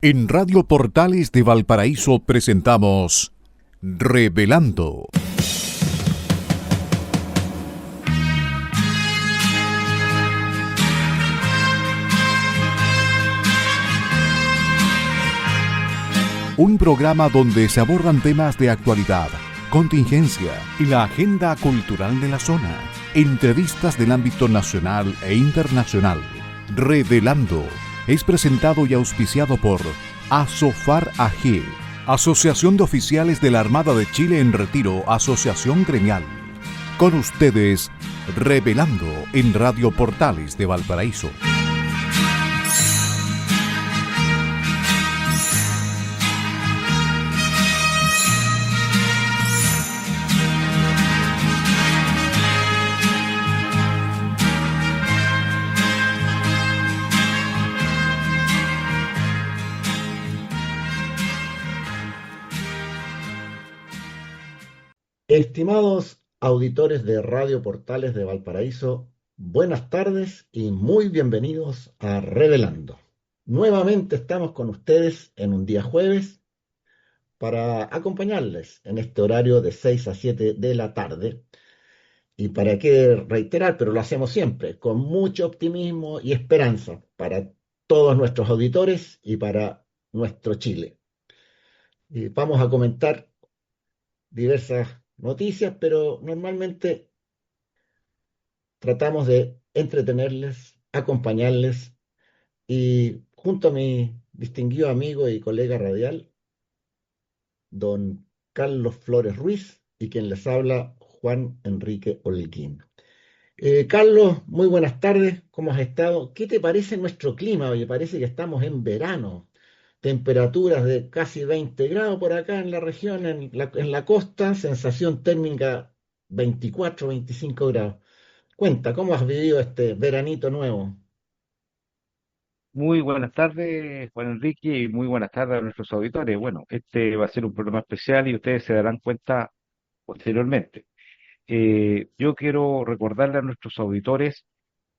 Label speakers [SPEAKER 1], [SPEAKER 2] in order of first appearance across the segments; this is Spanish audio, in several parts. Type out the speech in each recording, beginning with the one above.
[SPEAKER 1] En Radio Portales de Valparaíso presentamos Revelando. Un programa donde se abordan temas de actualidad, contingencia y la agenda cultural de la zona. Entrevistas del ámbito nacional e internacional. Revelando es presentado y auspiciado por Asofar AG, Asociación de Oficiales de la Armada de Chile en Retiro, Asociación Gremial. Con ustedes, Revelando en Radio Portales de Valparaíso.
[SPEAKER 2] Estimados auditores de Radio Portales de Valparaíso, buenas tardes y muy bienvenidos a Revelando. Nuevamente estamos con ustedes en un día jueves para acompañarles en este horario de 6 a 7 de la tarde. Y para qué reiterar, pero lo hacemos siempre, con mucho optimismo y esperanza para todos nuestros auditores y para nuestro Chile. Y vamos a comentar diversas noticias, pero normalmente tratamos de entretenerles, acompañarles y junto a mi distinguido amigo y colega radial, don Carlos Flores Ruiz, y quien les habla, Juan Enrique Holguín. Carlos, muy buenas tardes, ¿cómo has estado? ¿Qué te parece nuestro clima? Oye, parece que estamos en verano. Temperaturas de casi 20 grados por acá en la región, en la costa, sensación térmica 24, 25 grados. Cuenta, ¿cómo has vivido este veranito nuevo?
[SPEAKER 3] Muy buenas tardes, Juan Enrique, y muy buenas tardes a nuestros auditores. Bueno, este va a ser un programa especial y ustedes se darán cuenta posteriormente. Yo quiero recordarle a nuestros auditores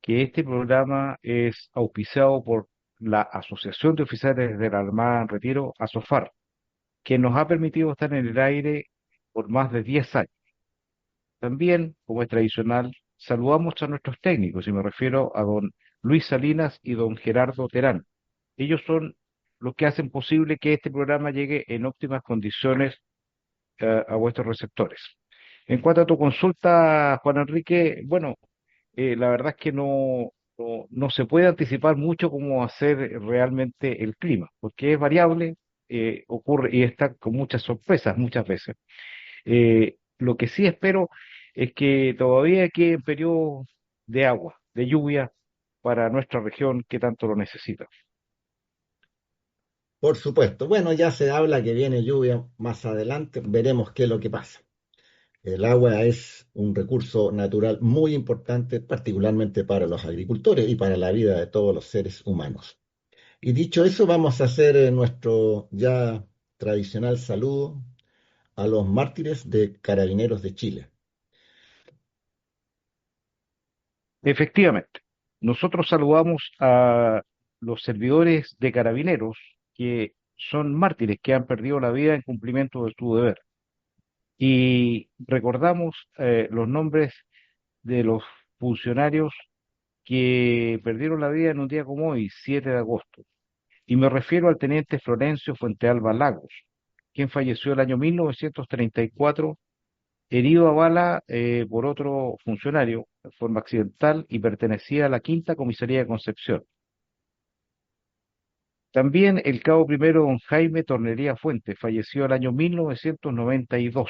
[SPEAKER 3] que este programa es auspiciado por la Asociación de Oficiales de la Armada en Retiro, ASOFAR, que nos ha permitido estar en el aire por más de 10 años. También, como es tradicional, saludamos a nuestros técnicos, y me refiero a don Luis Salinas y don Gerardo Terán. Ellos son los que hacen posible que este programa llegue en óptimas condiciones a vuestros receptores. En cuanto a tu consulta, Juan Enrique, bueno, la verdad es que no se puede anticipar mucho cómo va a ser realmente el clima, porque es variable, ocurre y está con muchas sorpresas muchas veces. Lo que sí espero es que todavía quede en periodo de agua, de lluvia para nuestra región que tanto lo necesita.
[SPEAKER 2] Por supuesto, bueno, ya se habla que viene lluvia más adelante, veremos qué es lo que pasa. El agua es un recurso natural muy importante, particularmente para los agricultores y para la vida de todos los seres humanos. Y dicho eso, vamos a hacer nuestro ya tradicional saludo a los mártires de Carabineros de Chile.
[SPEAKER 3] Efectivamente, nosotros saludamos a los servidores de carabineros que son mártires que han perdido la vida en cumplimiento de su deber. Y recordamos los nombres de los funcionarios que perdieron la vida en un día como hoy, 7 de agosto. Y me refiero al teniente Florencio Fuentealba Lagos, quien falleció el año 1934 herido a bala por otro funcionario de forma accidental y pertenecía a la Quinta Comisaría de Concepción. También el cabo primero don Jaime Tornería Fuentes falleció el año 1992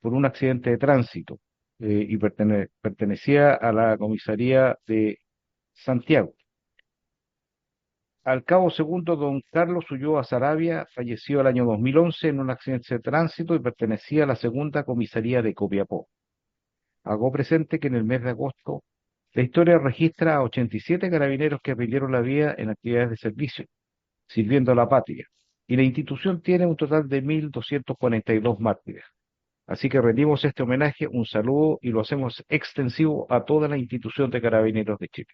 [SPEAKER 3] por un accidente de tránsito y pertenecía a la comisaría de Santiago. Al cabo segundo don Carlos Ulloa Saravia falleció el año 2011 en un accidente de tránsito y pertenecía a la segunda comisaría de Copiapó. Hago presente que en el mes de agosto la historia registra a 87 carabineros que perdieron la vida en actividades de servicio, sirviendo a la patria, y la institución tiene un total de 1.242 mártires. Así que rendimos este homenaje, un saludo y lo hacemos extensivo a toda la institución de Carabineros de Chile.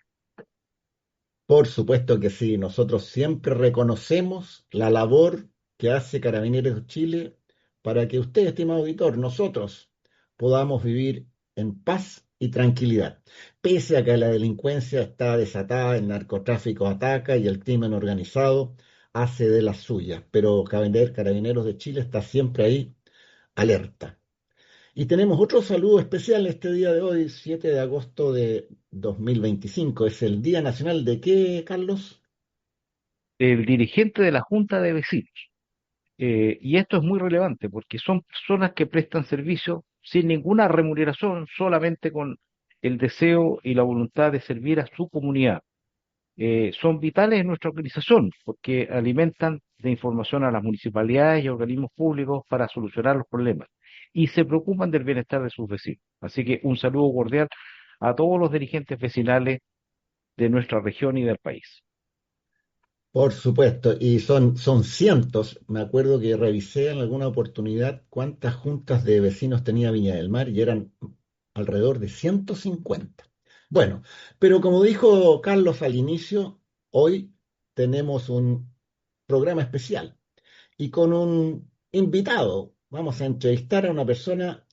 [SPEAKER 2] Por supuesto que sí, nosotros siempre reconocemos la labor que hace Carabineros de Chile para que usted, estimado auditor, nosotros podamos vivir en paz y tranquilidad. Pese a que la delincuencia está desatada, el narcotráfico ataca y el crimen organizado hace de las suyas, pero Carabineros de Chile está siempre ahí, alerta. Y tenemos otro saludo especial este día de hoy, 7 de agosto de 2025. ¿Es el Día Nacional de qué, Carlos?
[SPEAKER 3] El dirigente de la Junta de Vecinos. Y esto es muy relevante porque son personas que prestan servicio sin ninguna remuneración, solamente con el deseo y la voluntad de servir a su comunidad. Son vitales en nuestra organización porque alimentan de información a las municipalidades y organismos públicos para solucionar los problemas y se preocupan del bienestar de sus vecinos. Así que un saludo cordial a todos los dirigentes vecinales de nuestra región y del país.
[SPEAKER 2] Por supuesto, y son cientos. Me acuerdo que revisé en alguna oportunidad cuántas juntas de vecinos tenía Viña del Mar y eran alrededor de 150. Bueno, pero como dijo Carlos al inicio, hoy tenemos un programa especial y con un invitado. Vamos a entrevistar a una persona,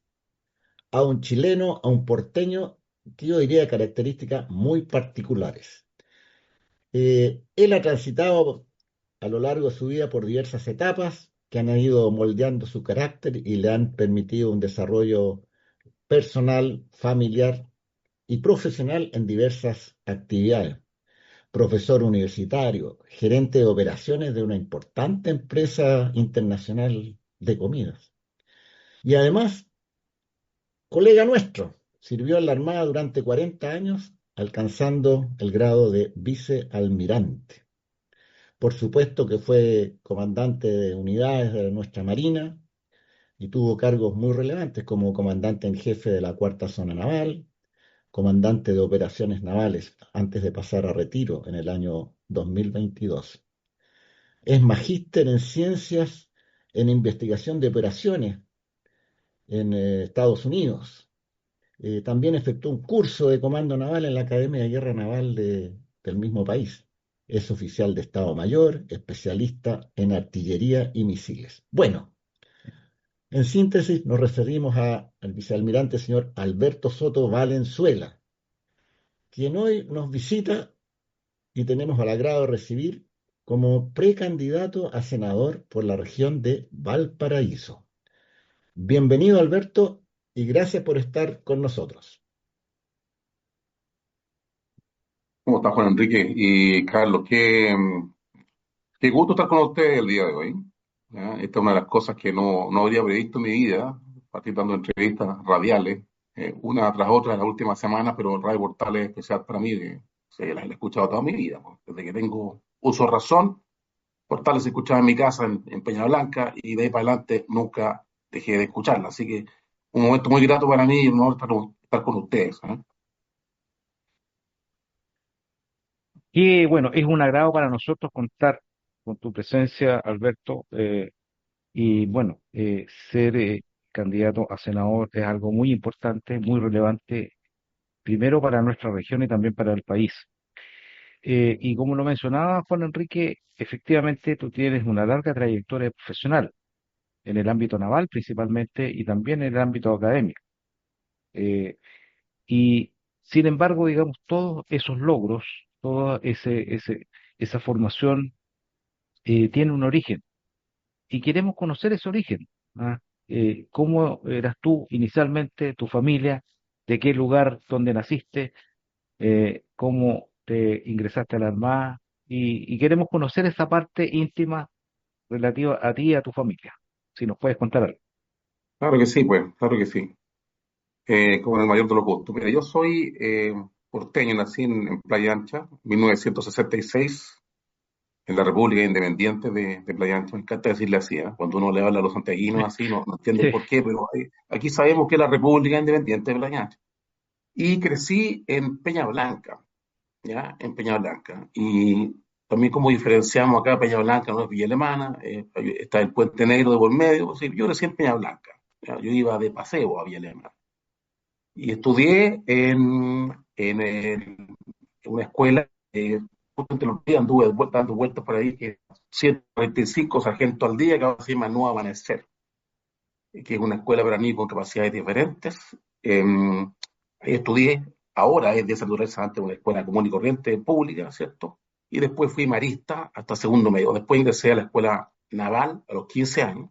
[SPEAKER 2] a un chileno, a un porteño, que yo diría de características muy particulares. Él ha transitado a lo largo de su vida por diversas etapas que han ido moldeando su carácter y le han permitido un desarrollo personal, familiar y profesional en diversas actividades. Profesor universitario, gerente de operaciones de una importante empresa internacional de comidas. Y además, colega nuestro, sirvió en la Armada durante 40 años, alcanzando el grado de vicealmirante. Por supuesto que fue comandante de unidades de nuestra Marina y tuvo cargos muy relevantes como comandante en jefe de la Cuarta Zona Naval, comandante de operaciones navales antes de pasar a retiro en el año 2022. Es magíster en ciencias en investigación de operaciones en Estados Unidos. También efectuó un curso de comando naval en la Academia de Guerra Naval del mismo país. Es oficial de Estado Mayor, especialista en artillería y misiles. Bueno, en síntesis nos referimos al vicealmirante señor Alberto Soto Valenzuela, quien hoy nos visita y tenemos al agrado de recibir como precandidato a senador por la región de Valparaíso. Bienvenido, Alberto, y gracias por estar con nosotros.
[SPEAKER 4] ¿Cómo está Juan Enrique y Carlos? Qué gusto estar con ustedes el día de hoy. ¿Ya? Esta es una de las cosas que no habría previsto en mi vida, participando de entrevistas radiales, una tras otra en las últimas semanas, pero Radio Portal es especial para mí, las he escuchado toda mi vida, pues. Desde que tengo uso de razón, Portales se escuchaba en mi casa en Peña Blanca y de ahí para adelante nunca dejé de escucharla. Así que un momento muy grato para mí y un honor estar con ustedes. ¿Eh?
[SPEAKER 3] Y bueno, es un agrado para nosotros contar con tu presencia, Alberto, y bueno, ser candidato a senador es algo muy importante, muy relevante, primero para nuestra región y también para el país. Y como lo mencionaba Juan Enrique, efectivamente tú tienes una larga trayectoria profesional en el ámbito naval principalmente y también en el ámbito académico. Eh, y sin embargo, digamos, todos esos logros, toda esa formación tiene un origen y queremos conocer ese origen. ¿Ah? ¿Cómo eras tú inicialmente, tu familia, de qué lugar donde naciste, cómo te ingresaste a la Armada? Y queremos conocer esa parte íntima relativa a ti y a tu familia. Si nos puedes contar algo.
[SPEAKER 4] Claro que sí, pues, claro que sí. Como en el mayor de los gustos. Mira, yo soy porteño, nací en Playa Ancha, 1966, en la República Independiente de Playa Ancha. Me encanta decirle así, ¿eh? Cuando uno le habla a los santiaguinos así, no entienden
[SPEAKER 3] Sí.
[SPEAKER 4] por qué, pero aquí sabemos que es la República Independiente de Playa Ancha. Y crecí en Peña Blanca, ¿ya? En Peña Blanca. Y también como diferenciamos acá, Peña Blanca no es Villa Alemana, está el Puente Negro de por medio. Sí, yo crecí en Peña Blanca, ¿ya? Yo iba de paseo a Villa Alemana. Y estudié en una escuela justamente los días anduve dando vueltas por ahí, que 145 sargentos al día, que ahora se llama Nuevo Amanecer, que es una escuela para niños con capacidades diferentes. Eh, Ahí estudié, ahora es de esa naturaleza, antes una escuela común y corriente pública, ¿cierto? Y después fui marista hasta segundo medio. Después ingresé a la escuela naval a los 15 años.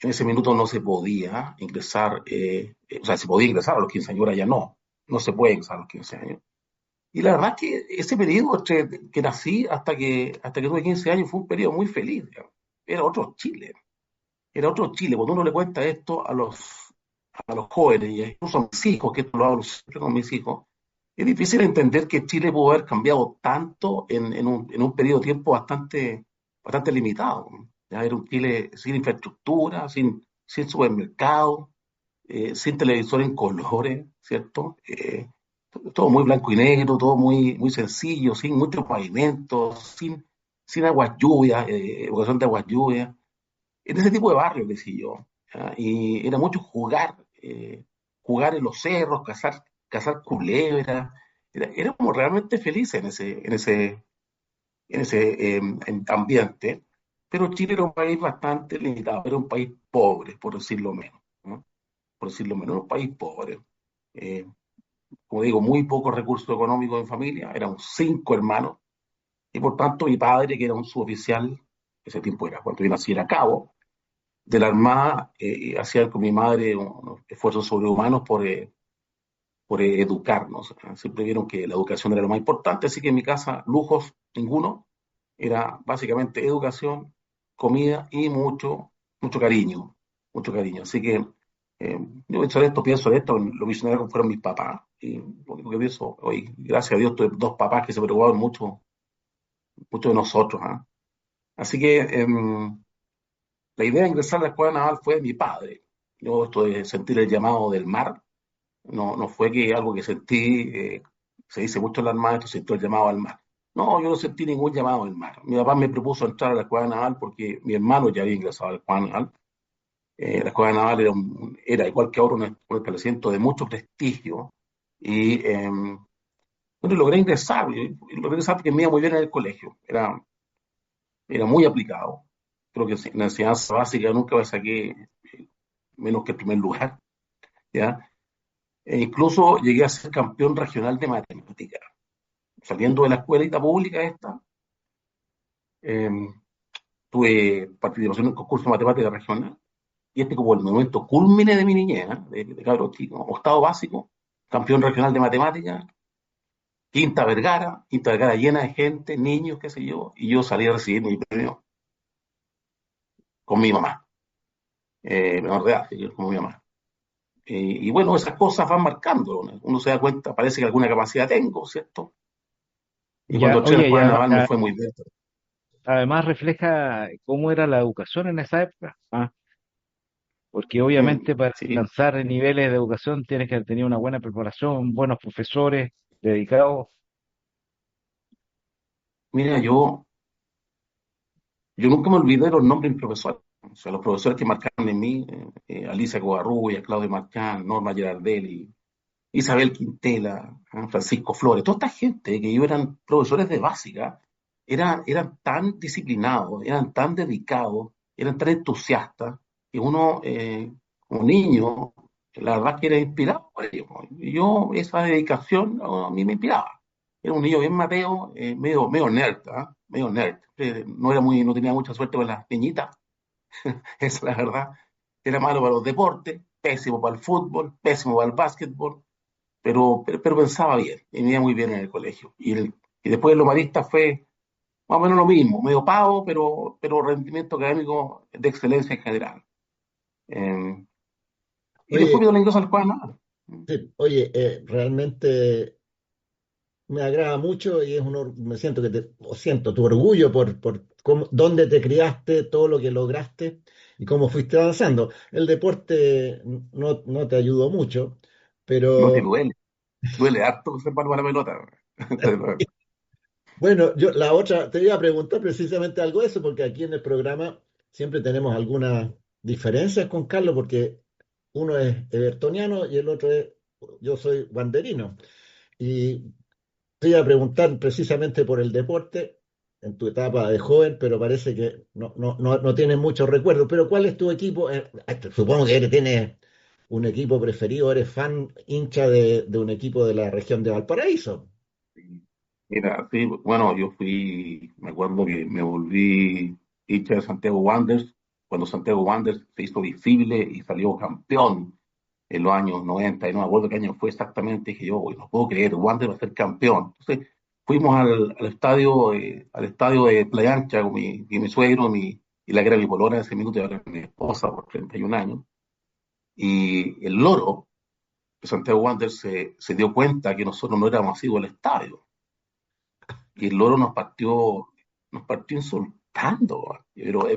[SPEAKER 4] En ese minuto no se podía ingresar, o sea, se podía ingresar a los 15 años, ahora ya no. No se puede ingresar a los 15 años. Y la verdad es que ese periodo que nací hasta que tuve 15 años fue un periodo muy feliz, digamos. Era otro Chile, era otro Chile. Cuando uno le cuenta esto a los jóvenes, y incluso a mis hijos, que esto lo hablo siempre con mis hijos, es difícil entender que Chile pudo haber cambiado tanto en un periodo de tiempo bastante limitado. Ya era un Chile sin infraestructura, sin supermercado, sin televisor en colores, ¿cierto? Todo muy blanco y negro, todo muy sencillo, sin muchos pavimentos, sin aguas lluvias, evocación de aguas lluvias, en ese tipo de barrio, qué sé yo. ¿Ya? Y era mucho jugar en los cerros, cazar culebras. Éramos realmente felices en ese ambiente, pero Chile era un país bastante limitado, era un país pobre, por decirlo menos, ¿no? Por decirlo menos, un país pobre. Eh, Como digo, muy pocos recursos económicos en familia, éramos 5 hermanos, y por tanto mi padre, que era un suboficial, ese tiempo era cuando yo nací, era cabo de la Armada, hacía con mi madre unos esfuerzos sobrehumanos por educarnos. Siempre vieron que la educación era lo más importante, así que en mi casa, lujos, ninguno, era básicamente educación, comida y mucho cariño, mucho cariño. Así que yo pienso de esto, los visionarios fueron mis papás, y lo único que pienso hoy, gracias a Dios, tuve 2 papás que se preocuparon mucho de nosotros, ¿ah? Así que la idea de ingresar a la escuela naval fue de mi padre. Yo esto de sentir el llamado del mar, no fue que algo que sentí, se dice mucho en la Armada, esto sintió el llamado al mar. No, yo no sentí ningún llamado al mar. Mi papá me propuso entrar a la escuela naval porque mi hermano ya había ingresado a la escuela naval. La escuela naval era igual que ahora un establecimiento de mucho prestigio y bueno, logré ingresar, porque me iba muy bien en el colegio. Era muy aplicado. Creo que en la enseñanza básica nunca me saqué menos que el primer lugar, ¿ya? E incluso llegué a ser campeón regional de matemática. Saliendo de la escuelita pública esta, eh, tuve participación en un concurso de matemática regional, y este como el momento culmine de mi niñez, ¿eh? de cabro chico, octavo básico, campeón regional de matemática, Quinta Vergara llena de gente, niños, qué sé yo, y yo salí a recibir mi premio con mi mamá, menor de edad, sí, con mi mamá. Y bueno, esas cosas van marcando, ¿no? Uno se da cuenta, parece que alguna capacidad tengo, ¿cierto? Y cuando
[SPEAKER 3] Ya,
[SPEAKER 4] entré a la
[SPEAKER 3] oye,
[SPEAKER 4] escuela naval me fue muy bien.
[SPEAKER 3] además refleja cómo era la educación en esa época. ¿Ah? Porque obviamente para
[SPEAKER 4] Sí,
[SPEAKER 3] alcanzar niveles de educación tienes que tener una buena preparación, buenos profesores dedicados.
[SPEAKER 4] mira, yo nunca me olvidé de los nombres de mis profesores. O sea, los profesores que marcaron en mí, Alicia Covarrubia, Claudio Marchán, Norma Girardelli, Isabel Quintela, Francisco Flores, toda esta gente que yo eran profesores de básica, eran tan disciplinados, eran tan dedicados, eran tan entusiastas, que uno, como niño, la verdad que era inspirado por ellos, ¿no? Y yo, esa dedicación, a mí me inspiraba. Era un niño bien mateo, medio nerd, ¿ah? Medio nerd. No tenía mucha suerte con las niñitas, esa es la verdad. Era malo para los deportes, pésimo para el fútbol, pésimo para el básquetbol, pero pensaba bien, y me iba muy bien en el colegio. Y después el lomarista fue más o menos lo mismo, medio pavo, pero rendimiento académico de excelencia en general. Eh, y después
[SPEAKER 2] Oye,
[SPEAKER 4] vino la ingreso a la escuela naval.
[SPEAKER 2] sí, oye, realmente me agrada mucho y es me siento o siento tu orgullo por dónde te criaste, todo lo que lograste y cómo fuiste avanzando. El deporte no te ayudó mucho,
[SPEAKER 4] No te
[SPEAKER 2] pero
[SPEAKER 4] duele harto ser malo para la pelota.
[SPEAKER 2] bueno, yo la otra, te iba a preguntar precisamente algo de eso, porque aquí en el programa siempre tenemos algunas diferencias con Carlos, porque uno es evertoniano y el otro es, yo soy banderino. Y te iba a preguntar precisamente por el deporte en tu etapa de joven, pero parece que no tienes muchos recuerdos. Pero ¿cuál es tu equipo? Supongo que tienes un equipo preferido, eres fan, hincha de un equipo de la región de Valparaíso.
[SPEAKER 4] Mira, sí, bueno, me acuerdo que me volví hincha de Santiago Wanderers cuando Santiago Wanderers se hizo visible y salió campeón en los años 90, y no me acuerdo qué año fue exactamente, dije yo: "Uy, no puedo creer, Wander va a ser campeón". Entonces fuimos al estadio de Playa Ancha con mi suegro, y la que era mi polola en ese minuto, y ahora es mi esposa por 31 años, y el loro de Santiago Wander se dio cuenta que nosotros no éramos asiduos al estadio, y el loro nos partió insultando, y todo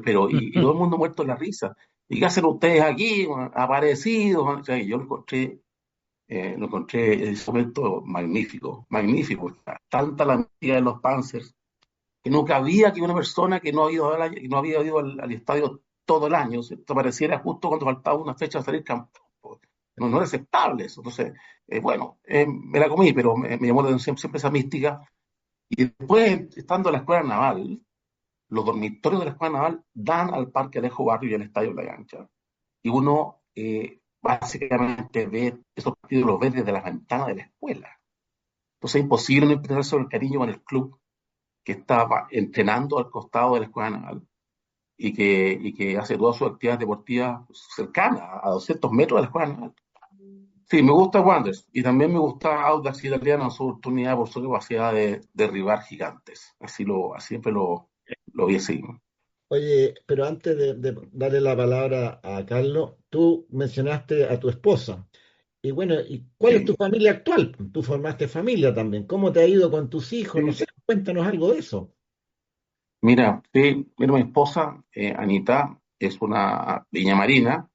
[SPEAKER 4] el mundo muerto de la risa. ¿Y qué hacen ustedes aquí, aparecidos? O sea, y yo lo encontré en ese momento magnífico, magnífico. Tanta la mentira de los Panzers que no cabía que una persona que no había ido al estadio todo el año se apareciera justo cuando faltaba una fecha de salir campeón. No, no era aceptable eso. Entonces, bueno, me la comí, pero me llamó la atención siempre esa mística. Y después, estando en la escuela naval, los dormitorios de la escuela naval dan al Parque Alejo Barrio y al Estadio La Ancha. Y uno básicamente ve esos partidos, los ve desde las ventanas de la escuela. Entonces es imposible no expresarse sobre el cariño con el club que estaba entrenando al costado de la escuela naval, y que hace todas sus actividades deportivas cercanas, a 200 metros de la escuela naval. Sí, me gusta Wanderers y también me gusta Audax Italiano en su oportunidad por su capacidad de derribar gigantes. Así siempre lo vi así.
[SPEAKER 2] Oye, pero antes de darle la palabra a Carlos, tú mencionaste a tu esposa. Y bueno, ¿y cuál es tu
[SPEAKER 4] Sí,
[SPEAKER 2] familia actual? Tú formaste familia también. ¿Cómo te ha ido con tus hijos? No
[SPEAKER 4] sí.
[SPEAKER 2] sé, cuéntanos algo de eso.
[SPEAKER 4] Mira, sí, mira, mi esposa, Anita, es una viña marina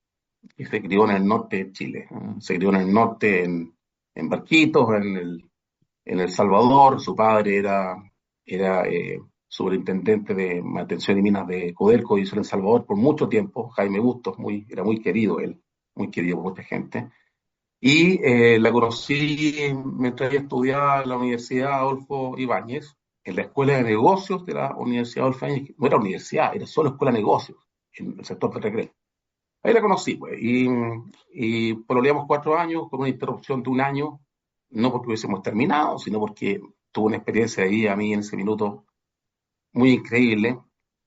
[SPEAKER 4] y se crió en el norte de Chile. Se crió en el norte, en Barquitos, en El Salvador. Su padre era superintendente de mantención y minas de Codelco, hizo en El Salvador por mucho tiempo. Jaime Bustos, era muy querido él, muy querido por mucha gente. Y la conocí mientras ella estudiaba en la Universidad Adolfo Ibáñez, en la Escuela de Negocios de la Universidad Adolfo Ibáñez. No era universidad, era solo Escuela de Negocios, en el sector de Recreo. Ahí la conocí, pues, y pololeamos 4 años con una interrupción de un año, no porque hubiésemos terminado, sino porque tuve una experiencia ahí a mí en ese minuto muy increíble.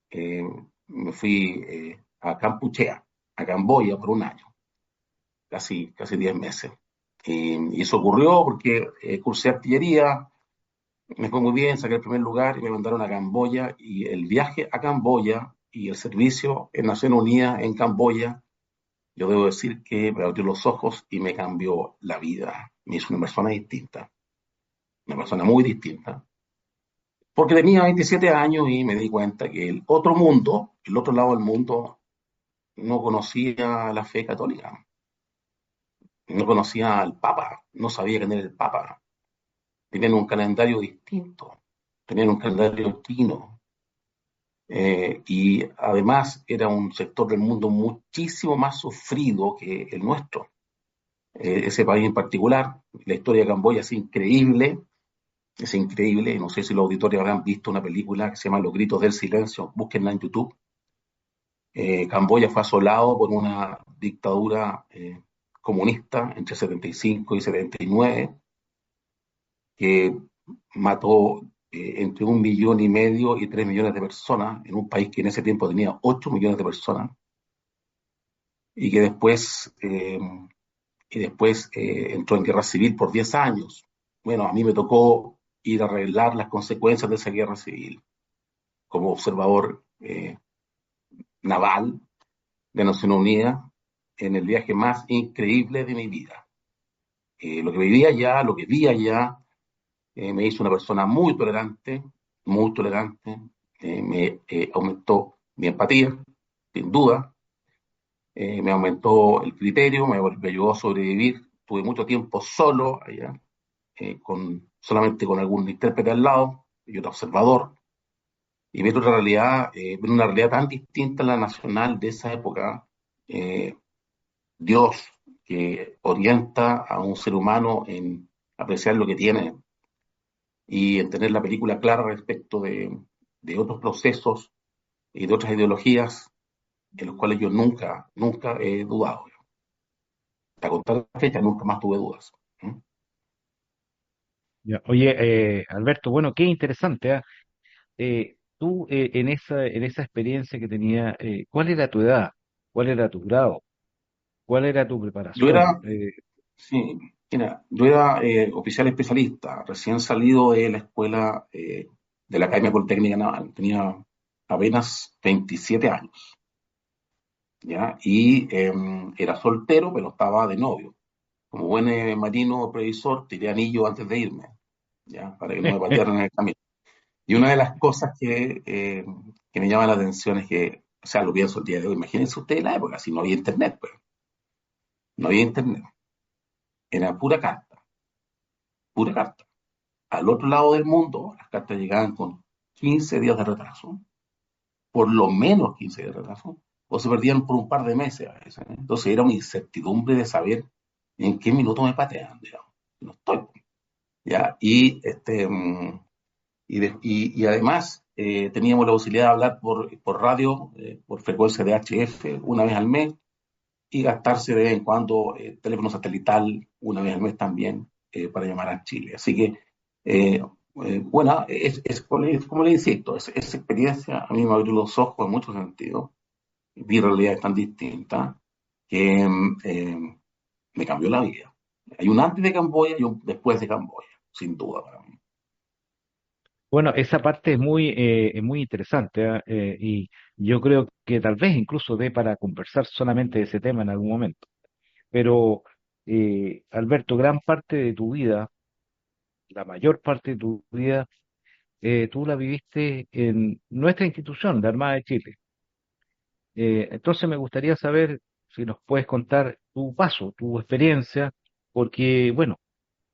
[SPEAKER 4] Eh, Me fui a Campuchea, a Camboya, por un año, casi 10 meses. Y eso ocurrió porque cursé artillería, me fue muy bien, saqué el primer lugar y me mandaron a Camboya, y el viaje a Camboya y el servicio en Naciones Unidas en Camboya, yo debo decir que me abrió los ojos y me cambió la vida. Me hizo una persona distinta, una persona muy distinta. Porque tenía 27 años y me di cuenta que el otro mundo, el otro lado del mundo, no conocía la fe católica, no conocía al Papa, no sabía quién era el Papa. Tenían un calendario distinto, tenían un calendario latino, y además era un sector del mundo muchísimo más sufrido que el nuestro. Ese país en particular, la historia de Camboya es increíble. No sé si los auditores habrán visto una película que se llama Los Gritos del Silencio, búsquenla en YouTube. Camboya fue asolado por una dictadura comunista entre 75 y 79, que mató entre 1,5 millones y 3 millones de personas, en un país que en ese tiempo tenía 8 millones de personas, y que después entró en guerra civil por 10 años. Bueno, a mí me tocó ir a arreglar las consecuencias de esa guerra civil como observador naval de Naciones Unidas, en el viaje más increíble de mi vida. Lo que vi allá, me hizo una persona muy tolerante, me aumentó mi empatía, sin duda, me aumentó el criterio, me ayudó a sobrevivir. Tuve mucho tiempo solo allá, solamente con algún intérprete al lado y otro observador, y ver una realidad tan distinta a la nacional de esa época. eh, Dios, que orienta a un ser humano en apreciar lo que tiene, y en tener la película clara respecto de otros procesos y de otras ideologías en los cuales yo nunca he dudado. Hasta contar la fecha nunca más tuve dudas. ¿Mm?
[SPEAKER 3] Ya. Oye, Alberto, bueno, qué interesante, ¿ah? Tú en esa experiencia que tenía, ¿cuál era tu edad? ¿Cuál era tu grado? ¿Cuál era tu
[SPEAKER 4] Yo
[SPEAKER 3] preparación?
[SPEAKER 4] era, sí, mira, yo era oficial especialista, recién salido de la escuela de la Academia Politécnica Naval. Tenía apenas 27 años, ¿ya? Y era soltero, pero estaba de novio. Como buen marino previsor, tiré anillo antes de irme, ¿ya? Para que no me patearan en el camino. Y una de las cosas que me llama la atención es que, o sea, lo pienso el día de hoy, imagínense ustedes la época, si no había internet, pues, no había internet, era pura carta. Al otro lado del mundo, las cartas llegaban con 15 días de retraso, por lo menos 15 días de retraso, o se perdían por un par de meses a veces, ¿eh? Entonces era una incertidumbre de saber en qué minuto me patean, digamos. No estoy, ¿ya? Y además teníamos la posibilidad de hablar por radio, por frecuencia de HF, una vez al mes, y gastarse de vez en cuando teléfono satelital una vez al mes también para llamar a Chile. Así que, bueno, como le insisto, esa experiencia a mí me abrió los ojos en muchos sentidos. Vi realidades tan distintas que me cambió la vida. Hay un antes de Camboya y un después de Camboya, sin duda para mí.
[SPEAKER 3] Bueno, esa parte es muy interesante, ¿ah? Y yo creo que tal vez incluso dé para conversar solamente de ese tema en algún momento. Pero, Alberto, gran parte de tu vida, la mayor parte de tu vida, tú la viviste en nuestra institución, la Armada de Chile. Entonces me gustaría saber si nos puedes contar tu paso, tu experiencia, porque, bueno,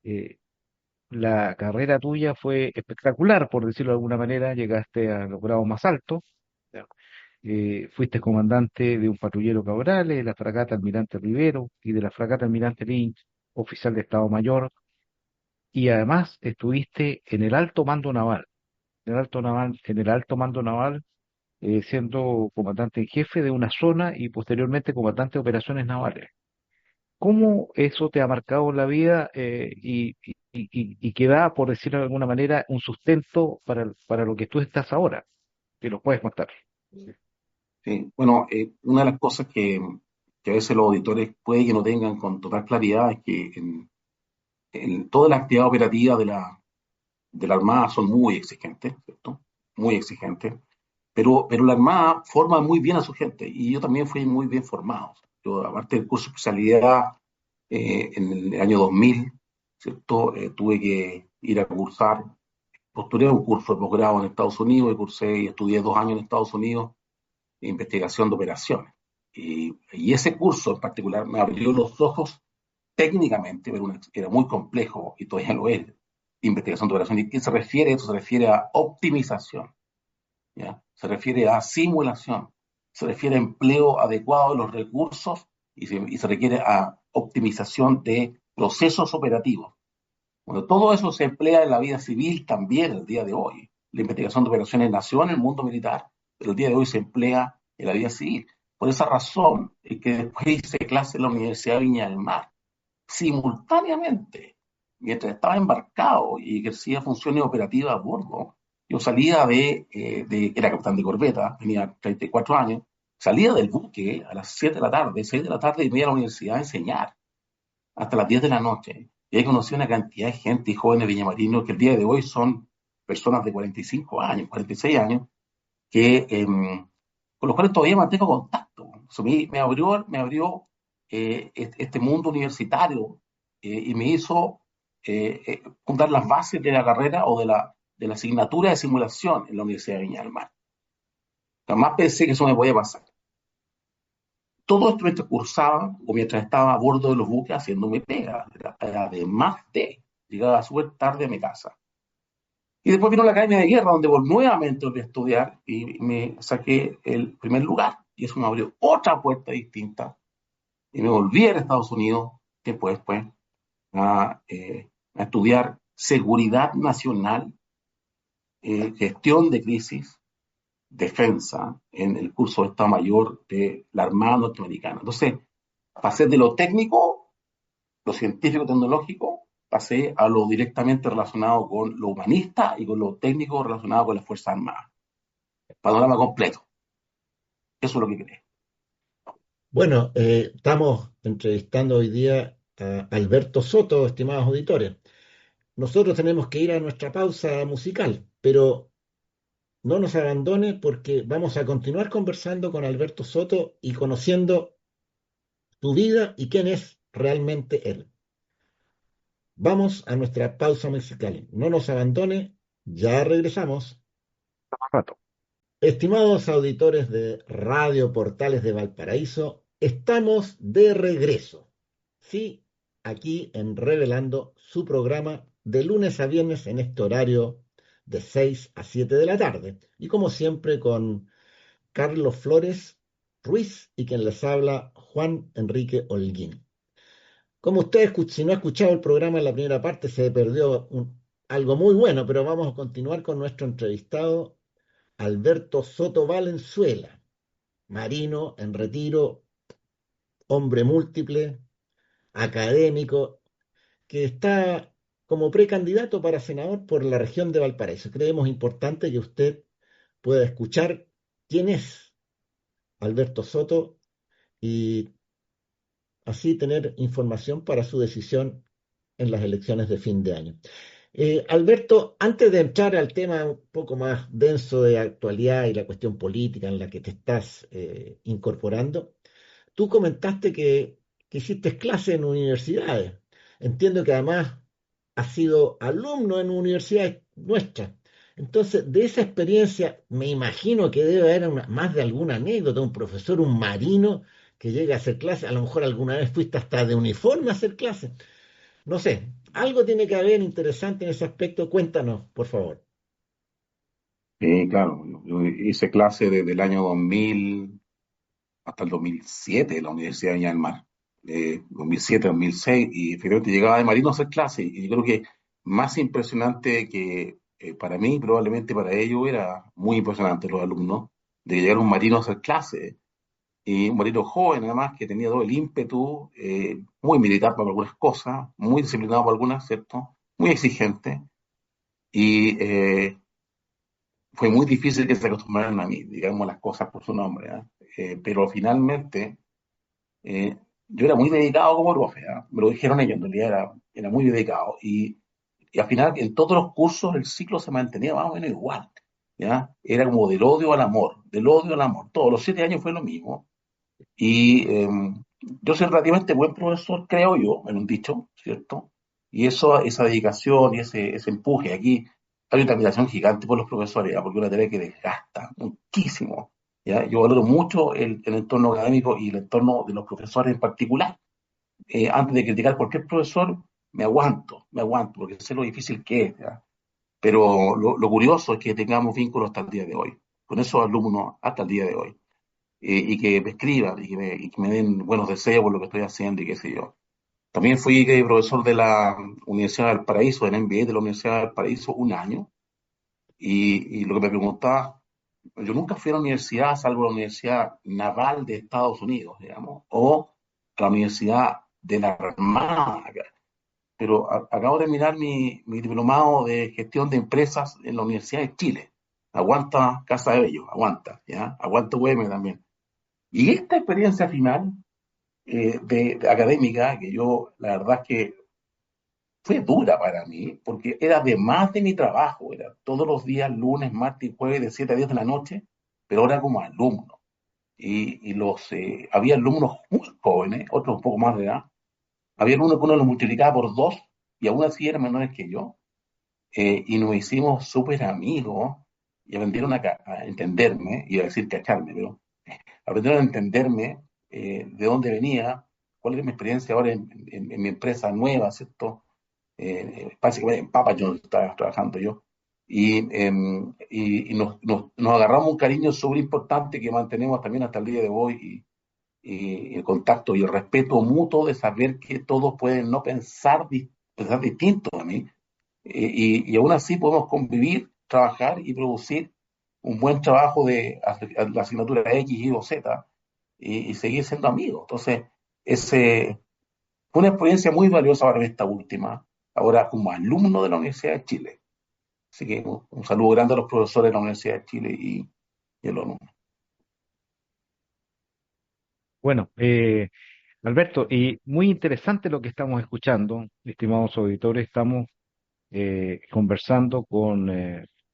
[SPEAKER 3] eh, la carrera tuya fue espectacular, por decirlo de alguna manera, llegaste a los grados más altos, ya. Fuiste comandante de un patrullero Cabrales, de la fragata Almirante Rivero y de la fragata Almirante Lynch, oficial de Estado Mayor, y además estuviste en el alto mando naval, en el alto mando naval, siendo comandante en jefe de una zona y posteriormente comandante de operaciones navales. ¿Cómo eso te ha marcado la vida y que da, por decirlo de alguna manera, un sustento para lo que tú estás ahora? Que lo puedes contar.
[SPEAKER 4] Sí. Bueno, una de las cosas que a veces los auditores puede que no tengan con total claridad es que toda la actividad operativa de la Armada son muy exigentes, ¿cierto? Muy exigentes, pero la Armada forma muy bien a su gente y yo también fui muy bien formado. Yo, aparte del curso de especialidad en el año 2000, ¿cierto? Tuve que ir a cursar, postulé a un curso de posgrado en Estados Unidos y cursé y estudié 2 años en Estados Unidos en investigación de operaciones. Y ese curso en particular me abrió los ojos técnicamente, pero era muy complejo y todavía lo es, investigación de operaciones. ¿Y qué se refiere? Esto se refiere a optimización, ¿ya? Se refiere a simulación, se refiere a empleo adecuado de los recursos y se requiere a optimización de procesos operativos. Bueno, todo eso se emplea en la vida civil también el día de hoy. La investigación de operaciones nació en el mundo militar, pero el día de hoy se emplea en la vida civil. Por esa razón es que después hice clase en la Universidad de Viña del Mar. Simultáneamente, mientras estaba embarcado y ejercía funciones operativas a bordo, yo salía era capitán de corbeta, tenía 34 años, salía del buque a las 7 de la tarde, 6 de la tarde y me iba a la universidad a enseñar hasta las 10 de la noche. Y ahí conocí una cantidad de gente y jóvenes villamarinos que el día de hoy son personas de 45 años, 46 años, con los cuales todavía mantengo contacto. Eso me abrió este mundo universitario y me hizo fundar las bases de la carrera o de la asignatura de simulación en la Universidad de Viña del Mar. Jamás pensé que eso me podía pasar. Todo esto mientras cursaba o mientras estaba a bordo de los buques haciendo mi pega, además de llegar súper tarde a mi casa. Y después vino la Academia de Guerra, donde nuevamente volví a estudiar y me saqué el primer lugar. Y eso me abrió otra puerta distinta. Y me volví a Estados Unidos, tiempo después, a estudiar seguridad nacional, gestión de crisis, defensa en el curso de Estado Mayor de la Armada Norteamericana. Entonces, pasé de lo técnico, lo científico-tecnológico, pasé a lo directamente relacionado con lo humanista y con lo técnico relacionado con las Fuerzas Armadas. Panorama completo. Eso es lo que creo.
[SPEAKER 2] Bueno, estamos entrevistando hoy día a Alberto Soto, estimados auditores. Nosotros tenemos que ir a nuestra pausa musical, pero no nos abandone porque vamos a continuar conversando con Alberto Soto y conociendo su vida y quién es realmente él. Vamos a nuestra pausa musical. No nos abandone, ya regresamos.
[SPEAKER 3] Más rato.
[SPEAKER 2] Estimados auditores de Radio Portales de Valparaíso, estamos de regreso. Sí, aquí en Revelando su programa de lunes a viernes en este horario de 6 a 7 de la tarde. Y como siempre con Carlos Flores Ruiz y quien les habla Juan Enrique Holguín. Como usted, si no ha escuchado el programa en la primera parte, se perdió algo muy bueno, pero vamos a continuar con nuestro entrevistado Alberto Soto Valenzuela, marino en retiro, hombre múltiple, académico, que está como precandidato para senador por la región de Valparaíso. Creemos importante que usted pueda escuchar quién es Alberto Soto y así tener información para su decisión en las elecciones de fin de año. Alberto, antes de entrar al tema un poco más denso de actualidad y la cuestión política en la que te estás incorporando, tú comentaste que hiciste clase en universidades. Entiendo que además has sido alumno en universidades nuestras. Entonces, de esa experiencia, me imagino que debe haber más de alguna anécdota, un profesor, un marino que llega a hacer clase. A lo mejor alguna vez fuiste hasta de uniforme a hacer clase. No sé, algo tiene que haber interesante en ese aspecto. Cuéntanos, por favor.
[SPEAKER 4] Claro, yo hice clase desde el año 2000 hasta el 2007 en la Universidad de Viña del Mar. 2007, 2006, y efectivamente llegaba de marino a hacer clase. Y yo creo que más impresionante que para mí, probablemente para ellos, era muy impresionante los alumnos, de que llegara un marino a hacer clase. Y un marino joven, además, que tenía todo el ímpetu, muy militar para algunas cosas, muy disciplinado para algunas, ¿cierto? Muy exigente. Y fue muy difícil que se acostumbraran a mí, digamos las cosas por su nombre, ¿ah? Pero finalmente eh, yo era muy dedicado como profe, ¿ah? Me lo dijeron ellos, en realidad era muy dedicado. Y al final, en todos los cursos, el ciclo se mantenía más o menos igual, ¿ya? Era como del odio al amor, del odio al amor. Todos los 7 años fue lo mismo. Y yo soy relativamente buen profesor, creo yo, en un dicho, ¿cierto? Y eso, esa dedicación y ese empuje, aquí hay una admiración gigante por los profesores, ¿ya? Porque es una tarea que desgasta muchísimo, ¿ya? Yo valoro mucho el entorno académico y el entorno de los profesores en particular. Antes de criticar cualquier profesor, me aguanto, porque sé lo difícil que es, ¿ya? Pero lo curioso es que tengamos vínculos hasta el día de hoy, con esos alumnos hasta el día de hoy, y que me escriban y que me den buenos deseos por lo que estoy haciendo y qué sé yo. También fui profesor de la Universidad del Paraíso, del MBA de la Universidad del Paraíso, un año, y lo que me preguntaba, yo nunca fui a la universidad, salvo la Universidad Naval de Estados Unidos, digamos, o a la Universidad de la Armada, pero acabo de terminar mi diplomado de gestión de empresas en la Universidad de Chile. Aguanta Casa de Bello, aguanta, ¿ya? Aguanta UM también. Y esta experiencia final de académica, que yo, la verdad es que fue dura para mí, porque era además de mi trabajo, era todos los días, lunes, martes y jueves, de 7 a 10 de la noche, pero ahora como alumno. Había alumnos muy jóvenes, otros un poco más de edad. Había uno que uno lo multiplicaba por dos y aún así eran menores que yo. Y nos hicimos súper amigos y aprendieron a entenderme, iba a decir cacharme, pero aprendieron a entenderme, de dónde venía, cuál era mi experiencia ahora en mi empresa nueva, ¿cierto? Básicamente en Papa John's estaba trabajando yo. Y nos agarramos un cariño súper importante que mantenemos también hasta el día de hoy. Y el contacto y el respeto mutuo de saber que todos pueden no pensar distinto a mí, y aún así podemos convivir, trabajar y producir un buen trabajo de la asignatura X, Y o Z y seguir siendo amigos. Entonces, fue una experiencia muy valiosa para mí esta última, ahora como alumno de la Universidad de Chile. Así que un saludo grande a los profesores de la Universidad de Chile y a los alumnos.
[SPEAKER 3] Bueno, Alberto, y muy interesante lo que estamos escuchando, estimados auditores. Estamos conversando con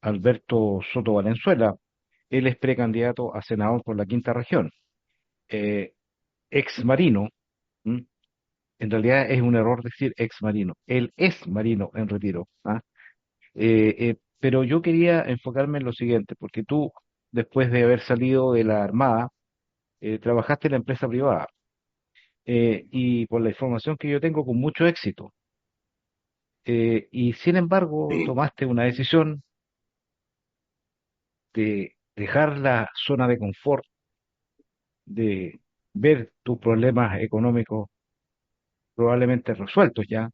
[SPEAKER 3] Alberto Soto Valenzuela. Él es precandidato a senador por la quinta región, eh, ex marino. ¿M? En realidad es un error decir ex marino. Él es marino en retiro. ¿Ah? Pero yo quería enfocarme en lo siguiente, porque tú, después de haber salido de la Armada, trabajaste en la empresa privada, y por la información que yo tengo, con mucho éxito. Y sin embargo,
[SPEAKER 4] Sí,
[SPEAKER 3] tomaste una decisión de dejar la zona de confort, de ver tus problemas económicos probablemente resueltos ya,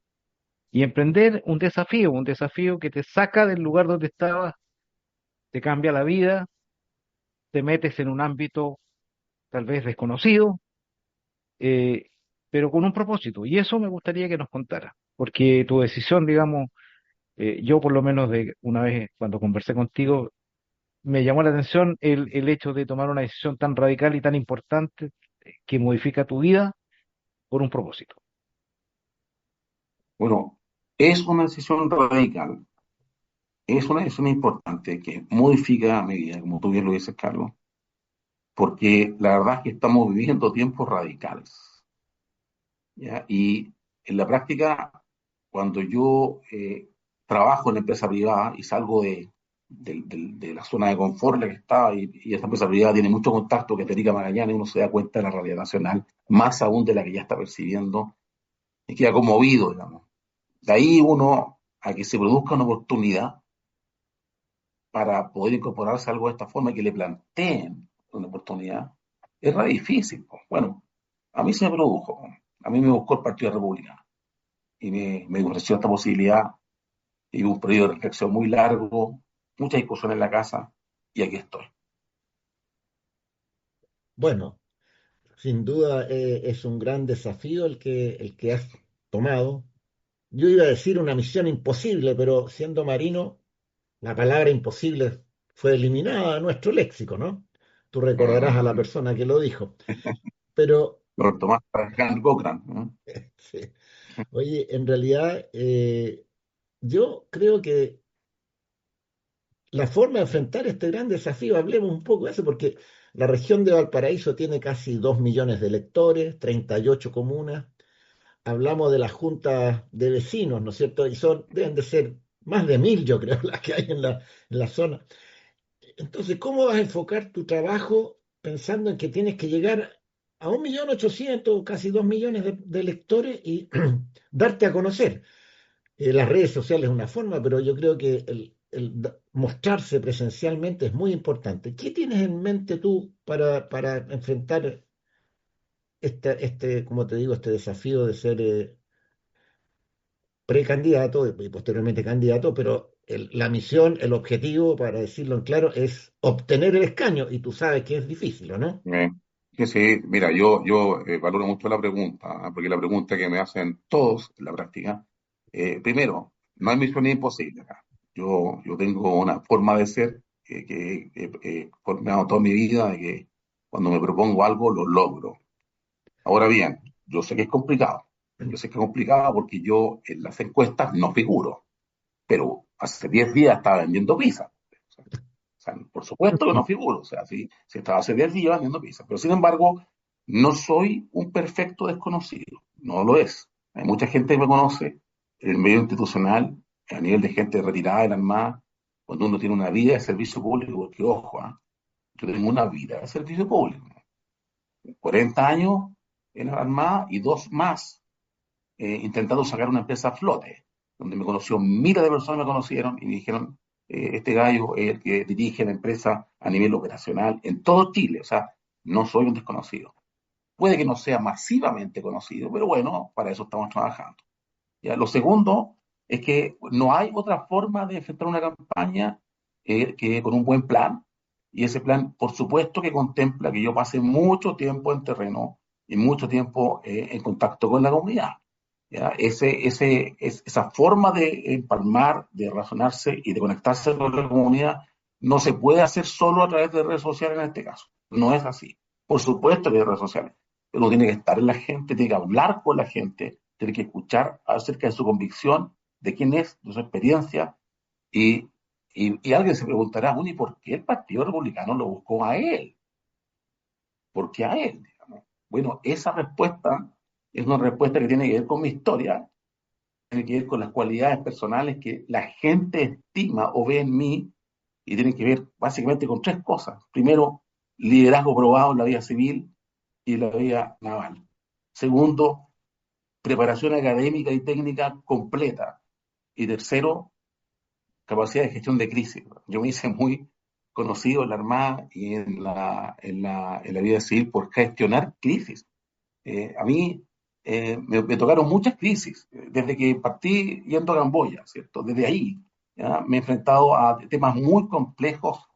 [SPEAKER 3] y emprender un desafío que te saca del lugar donde estabas, te cambia la vida, te metes en un ámbito tal vez desconocido, eh, pero con un propósito. Y eso me gustaría que nos contara, porque tu decisión, digamos, yo por lo menos de una vez cuando conversé contigo, me llamó la atención el hecho de tomar una decisión tan radical y tan importante, que modifica tu vida por un propósito.
[SPEAKER 4] bueno, es una decisión radical, es una decisión importante que modifica mi vida, como tú bien lo dices, Carlos, porque la verdad es que estamos viviendo tiempos radicales, ¿ya? Y en la práctica, cuando yo trabajo en la empresa privada y salgo de la zona de confort en la que estaba, y esta empresa privada tiene mucho contacto que Federica Magallanes, uno se da cuenta de la realidad nacional, más aún de la que ya está percibiendo, y queda conmovido, digamos. De ahí uno a que se produzca una oportunidad para poder incorporarse a algo de esta forma y que le planteen una oportunidad, es re difícil, po. Bueno, a mí se me produjo, po. A mí me buscó el Partido Republicano y me ofreció esta posibilidad y un periodo de reflexión muy largo, mucha discusión en la casa y aquí estoy.
[SPEAKER 2] Bueno, sin duda es un gran desafío el que has tomado. Yo iba a decir una misión imposible, pero siendo marino, la palabra imposible fue eliminada de nuestro léxico, ¿no? Tú recordarás a la
[SPEAKER 4] Eh,
[SPEAKER 2] persona que lo dijo. Pero,
[SPEAKER 4] Lo Tomás Cochrane, ¿no?
[SPEAKER 2] sí, oye, en realidad yo creo que la forma de enfrentar este gran desafío, hablemos un poco de eso, porque la región de Valparaíso tiene casi 2 millones de electores, 38 comunas. Hablamos de las juntas de vecinos, ¿no es cierto? Y deben de ser más de 1.000, yo creo, las que hay en la zona. Entonces, ¿cómo vas a enfocar tu trabajo pensando en que tienes que llegar a 1.800.000, casi 2 millones de lectores y darte a conocer? Las redes sociales es una forma, pero yo creo que el mostrarse presencialmente es muy importante. ¿Qué tienes en mente tú para enfrentar como te digo, este desafío de ser precandidato y posteriormente candidato, pero la misión, el objetivo, para decirlo en claro, es obtener el escaño, y tú sabes que es difícil, ¿o no?
[SPEAKER 4] Eh, sí, sí, mira, yo valoro mucho la pregunta, ¿ah? Porque la pregunta que me hacen todos en la práctica, primero, no hay misión imposible acá. Yo tengo una forma de ser que formado toda mi vida, de que cuando me propongo algo lo logro. Ahora bien, yo sé que es complicado. Yo sé que es complicado porque yo en las encuestas no figuro, pero hace 10 días estaba vendiendo pizza. O sea, por supuesto que no figuro. O sea, si estaba hace 10 días vendiendo pizza. Pero sin embargo, no soy un perfecto desconocido. No lo es. Hay mucha gente que me conoce en el medio institucional, a nivel de gente retirada de la Armada, cuando uno tiene una vida de servicio público, porque ojo, yo tengo una vida de servicio público. 40 años en la Armada y dos más intentando sacar una empresa a flote, donde me conoció, miles de personas me conocieron y me dijeron, este gallo es el que dirige la empresa a nivel operacional en todo Chile, o sea, no soy un desconocido. Puede que no sea masivamente conocido, pero bueno, para eso estamos trabajando. Ya, lo segundo, es que no hay otra forma de enfrentar una campaña que con un buen plan. Y ese plan, por supuesto, que contempla que yo pase mucho tiempo en terreno y mucho tiempo en contacto con la comunidad. ¿Ya? Esa forma de empalmar, de razonarse y de conectarse con la comunidad no se puede hacer solo a través de redes sociales en este caso. No es así. Por supuesto que hay redes sociales. Uno tiene que estar en la gente, tiene que hablar con la gente, tiene que escuchar acerca de su convicción, de quién es, de su experiencia, y, y alguien se preguntará, bueno, ¿y por qué el Partido Republicano lo buscó a él? ¿Por qué a él? Digamos? Bueno, esa respuesta es una respuesta que tiene que ver con mi historia, tiene que ver con las cualidades personales que la gente estima o ve en mí, y tiene que ver básicamente con tres cosas. Primero, liderazgo probado en la vida civil y en la vida naval. Segundo, preparación académica y técnica completa. Y tercero, capacidad de gestión de crisis. Yo me hice muy conocido en la Armada y en la vida civil por gestionar crisis. A mí me tocaron muchas crisis, desde que partí yendo a Camboya, ¿cierto? Desde ahí, ¿ya? Me he enfrentado a temas muy complejos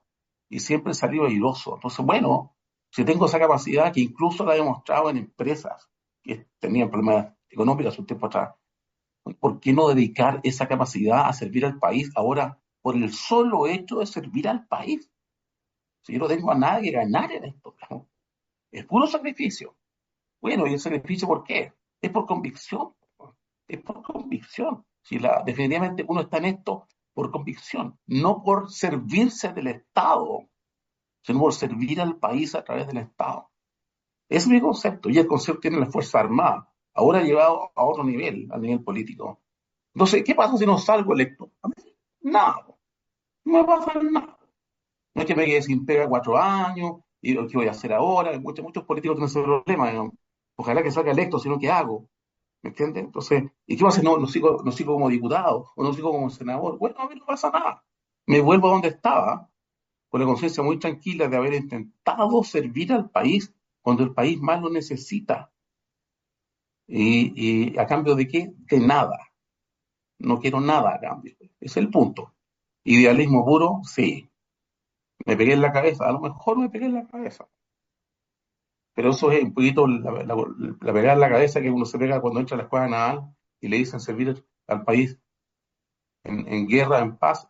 [SPEAKER 4] y siempre he salido airoso. Entonces, bueno, si tengo esa capacidad, que incluso la he demostrado en empresas que tenían problemas económicos hace un tiempo atrás, ¿por qué no dedicar esa capacidad a servir al país ahora por el solo hecho de servir al país? Si yo no tengo a nadie que ganar en esto, ¿no? Es puro sacrificio. Bueno, ¿y el sacrificio por qué? Es por convicción. Es por convicción. Definitivamente uno está en esto por convicción, no por servirse del Estado, sino por servir al país a través del Estado. Ese es mi concepto, y el concepto tiene la Fuerza Armada, ahora llevado a otro nivel, al nivel político. Entonces, ¿qué pasa si no salgo electo? A mí, nada, no me pasa nada. No es que me quede sin pega 4 años, y lo que voy a hacer ahora. Muchos políticos tienen ese problema, digamos. Ojalá que salga electo, sino ¿qué hago? ¿Me entiendes? Entonces, ¿y qué pasa si no sigo como diputado o no sigo como senador? Bueno, a mí no pasa nada. Me vuelvo a donde estaba, con la conciencia muy tranquila de haber intentado servir al país cuando el país más lo necesita. ¿Y a cambio de qué? De nada. No quiero nada a cambio. Ese es el punto. Idealismo puro, sí. Me pegué en la cabeza, a lo mejor me pegué en la cabeza. Pero eso es un poquito la pegada en la cabeza que uno se pega cuando entra a la escuela naval y le dicen servir al país en guerra, en paz,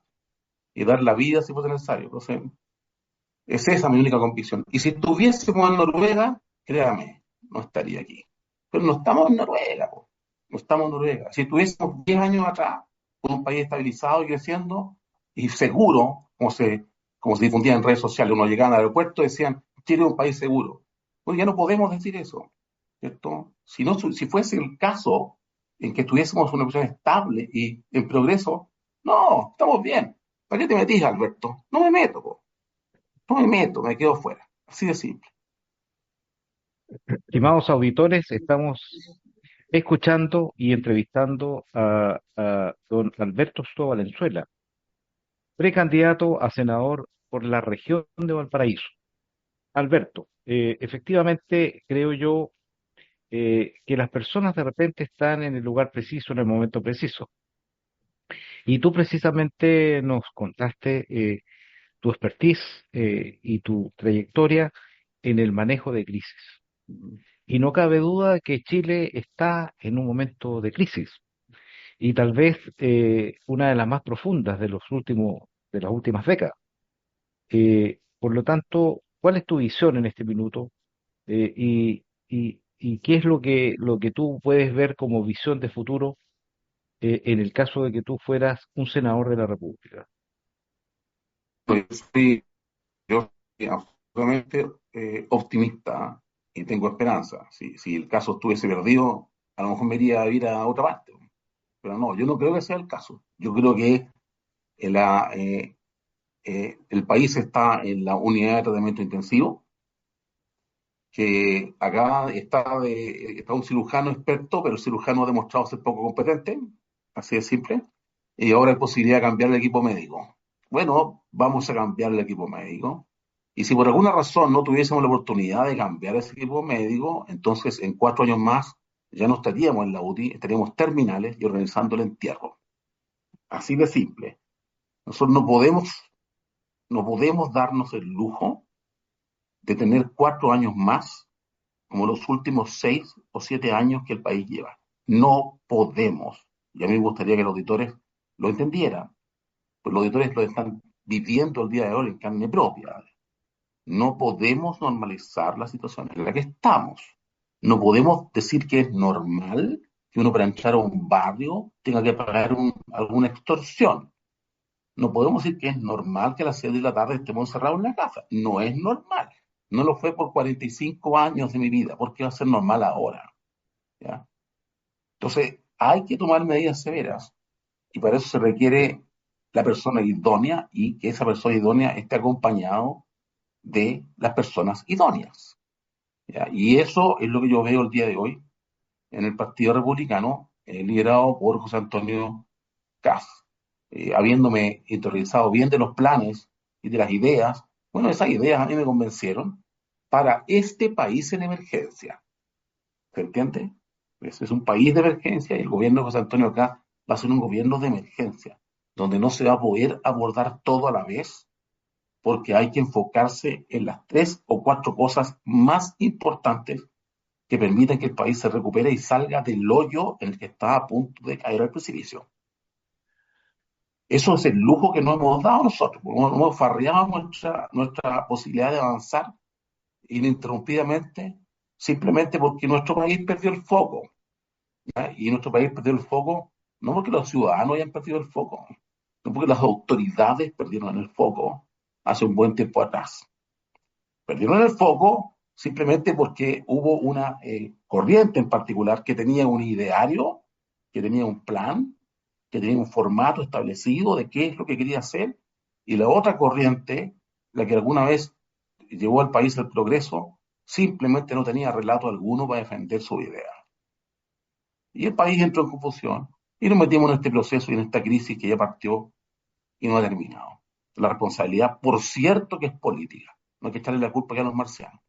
[SPEAKER 4] y dar la vida si fuese necesario. Entonces, es esa mi única convicción. Y si estuviésemos en Noruega, créame, no estaría aquí. Pero no estamos en Noruega, po. No estamos en Noruega. Si estuviésemos 10 años atrás, con un país estabilizado y creciendo, y seguro, como se difundía en redes sociales, uno llegaba al aeropuerto y decían, Chile es un país seguro. Pues ya no podemos decir eso, ¿cierto? Si fuese el caso en que tuviésemos una posición estable y en progreso, no, estamos bien. ¿Para qué te metís, Alberto? No me meto, po. No me meto, me quedo fuera. Así de simple.
[SPEAKER 3] Estimados auditores, estamos escuchando y entrevistando a don Alberto Stoa Valenzuela, precandidato a senador por la región de Valparaíso. Alberto, efectivamente creo yo que las personas de repente están en el lugar preciso, en el momento preciso. Y tú precisamente nos contaste tu expertise y tu trayectoria en el manejo de crisis. Y no cabe duda que Chile está en un momento de crisis y tal vez una de las más profundas de las últimas décadas. Por lo tanto, ¿cuál es tu visión en este minuto? Y qué es lo que tú puedes ver como visión de futuro en el caso de que tú fueras un senador de la República?
[SPEAKER 4] Pues sí, yo soy absolutamente optimista y tengo esperanza. Si el caso estuviese perdido, a lo mejor me iría a ir a otra parte. Pero no, yo no creo que sea el caso. Yo creo que la, el país está en la unidad de tratamiento intensivo, que acá está un cirujano experto, pero el cirujano ha demostrado ser poco competente, así de simple, y ahora hay posibilidad de cambiar el equipo médico. Bueno, vamos a cambiar el equipo médico, y si por alguna razón no tuviésemos la oportunidad de cambiar ese equipo médico, entonces en 4 años más ya no estaríamos en la UTI, estaríamos terminales y organizando el entierro. Así de simple. Nosotros no podemos darnos el lujo de tener 4 años más como los últimos 6 o 7 años que el país lleva. No podemos. Y a mí me gustaría que los auditores lo entendieran, pues los auditores lo están viviendo el día de hoy en carne propia. No podemos normalizar la situación en la que estamos. No podemos decir que es normal que uno para entrar a un barrio tenga que pagar alguna extorsión. No podemos decir que es normal que a las 6 de la tarde estemos encerrados en la casa. No es normal. No lo fue por 45 años de mi vida. ¿Por qué va a ser normal ahora? ¿Ya? Entonces, hay que tomar medidas severas y para eso se requiere la persona idónea y que esa persona idónea esté acompañado de las personas idóneas. ¿Ya? Y eso es lo que yo veo el día de hoy en el Partido Republicano, liderado por José Antonio Kast. Habiéndome interiorizado bien de los planes y de las ideas, bueno, esas ideas a mí me convencieron para este país en emergencia. ¿Se entiende? Ese es un país de emergencia y el gobierno de José Antonio Kast va a ser un gobierno de emergencia, donde no se va a poder abordar todo a la vez, porque hay que enfocarse en las 3 o 4 cosas más importantes que permitan que el país se recupere y salga del hoyo en el que está a punto de caer al precipicio. Eso es el lujo que no hemos dado nosotros, porque hemos farreado nuestra posibilidad de avanzar ininterrumpidamente, simplemente porque nuestro país perdió el foco. ¿Ya? Y nuestro país perdió el foco no porque los ciudadanos hayan perdido el foco, no porque las autoridades perdieron el foco hace un buen tiempo atrás. Perdieron el foco simplemente porque hubo una corriente en particular que tenía un ideario, que tenía un plan, que tenía un formato establecido de qué es lo que quería hacer, y la otra corriente, la que alguna vez llevó al país al progreso, simplemente no tenía relato alguno para defender su idea. Y el país entró en confusión y nos metimos en este proceso y en esta crisis que ya partió y no ha terminado. La responsabilidad, por cierto, que es política. No hay que echarle la culpa ya a los marcianos.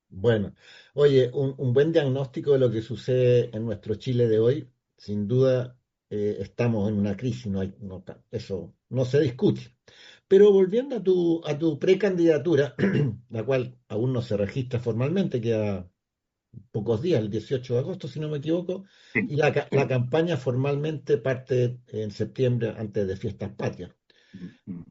[SPEAKER 2] Bueno, oye, un buen diagnóstico de lo que sucede en nuestro Chile de hoy. Sin duda, estamos en una crisis, eso no se discute. Pero volviendo a tu precandidatura, la cual aún no se registra formalmente, queda pocos días, el 18 de agosto, si no me equivoco,
[SPEAKER 4] Sí,
[SPEAKER 2] y la
[SPEAKER 4] sí.
[SPEAKER 2] campaña formalmente parte en septiembre, antes de Fiestas Patrias.
[SPEAKER 4] Mm.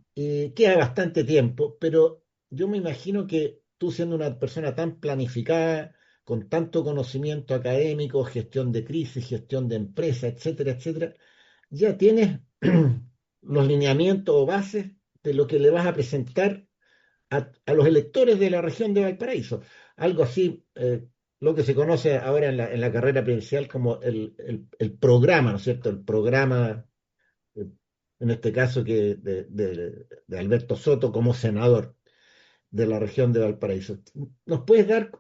[SPEAKER 2] Queda bastante tiempo, pero yo me imagino que tú siendo una persona tan planificada, con tanto conocimiento académico, gestión de crisis, gestión de empresa, etcétera, etcétera, ya tienes los lineamientos o bases de lo que le vas a presentar a los electores de la región de Valparaíso. Algo así, lo que se conoce ahora en la carrera presidencial como el programa, ¿no es cierto? El programa, eh, en este caso, de Alberto Soto como senador de la región de Valparaíso. ¿Nos puedes dar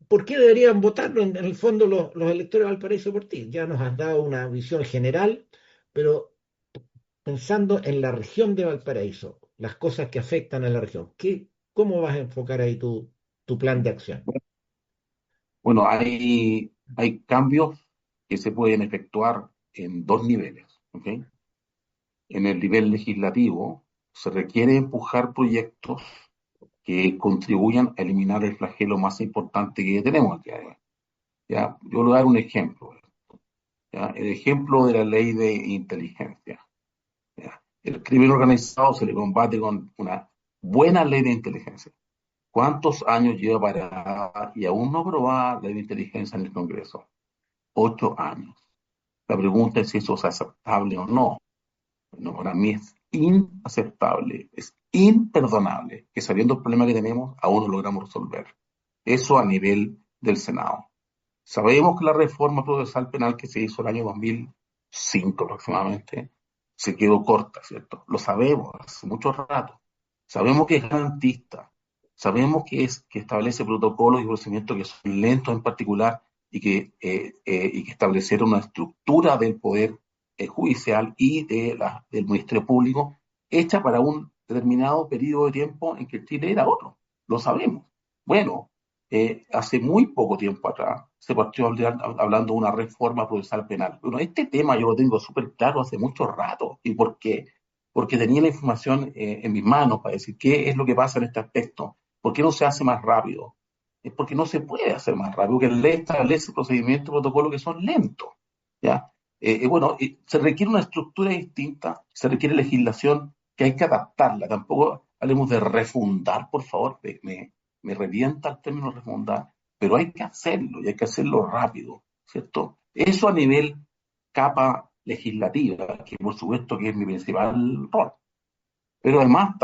[SPEAKER 2] por qué deberían votarlo en el fondo los electores de Valparaíso por ti? Ya nos has dado una visión general, pero pensando en la región de Valparaíso, las cosas que afectan a la región, ¿cómo vas a enfocar ahí tu plan de acción?
[SPEAKER 4] Bueno, hay cambios que se pueden efectuar en 2 niveles. ¿Ok? En el nivel legislativo se requiere empujar proyectos que contribuyan a eliminar el flagelo más importante que tenemos aquí. ¿Ya? Yo le voy a dar un ejemplo. ¿Ya? El ejemplo de la ley de inteligencia. ¿Ya? El crimen organizado se le combate con una buena ley de inteligencia. ¿Cuántos años lleva para y aún no aprobada la ley de inteligencia en el Congreso? 8 años. La pregunta es si eso es aceptable o no. No, para mí es inaceptable, es imperdonable que sabiendo el problema que tenemos, aún no logramos resolver. Eso a nivel del Senado. Sabemos que la reforma procesal penal que se hizo el año 2005 aproximadamente se quedó corta, ¿cierto? Lo sabemos hace mucho rato. Sabemos que es garantista. Sabemos que establece protocolos y procedimientos que son lentos en particular y que establecieron una estructura del poder judicial y del Ministerio Público hecha para un determinado periodo de tiempo en que Chile era otro. Lo sabemos. Bueno, hace muy poco tiempo atrás se partió hablando de una reforma procesal penal. Bueno, este tema yo lo tengo súper claro hace mucho rato. ¿Y por qué? Porque tenía la información en mis manos para decir qué es lo que pasa en este aspecto. ¿Por qué no se hace más rápido? Es porque no se puede hacer más rápido, porque la ley establece procedimientos y protocolos que son lentos. ¿Ya? Bueno, se requiere una estructura distinta, se requiere legislación que hay que adaptarla. Tampoco hablemos de refundar, por favor, me revienta el término refundar, pero hay que hacerlo y hay que hacerlo rápido, ¿cierto? Eso a nivel capa legislativa, que por supuesto que es mi principal rol. Pero además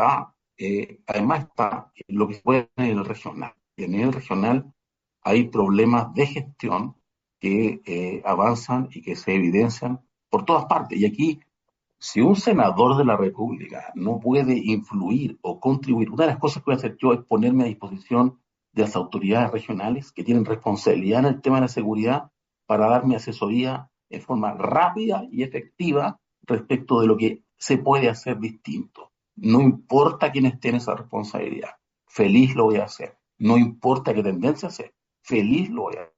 [SPEAKER 4] está lo que se puede en el regional. Y a nivel regional hay problemas de gestión que avanzan y que se evidencian por todas partes. Y aquí, si un senador de la República no puede influir o contribuir, una de las cosas que voy a hacer yo es ponerme a disposición de las autoridades regionales que tienen responsabilidad en el tema de la seguridad para darme asesoría en forma rápida y efectiva respecto de lo que se puede hacer distinto. No importa quién esté en esa responsabilidad, feliz lo voy a hacer. No importa qué tendencia sea, feliz lo voy a hacer.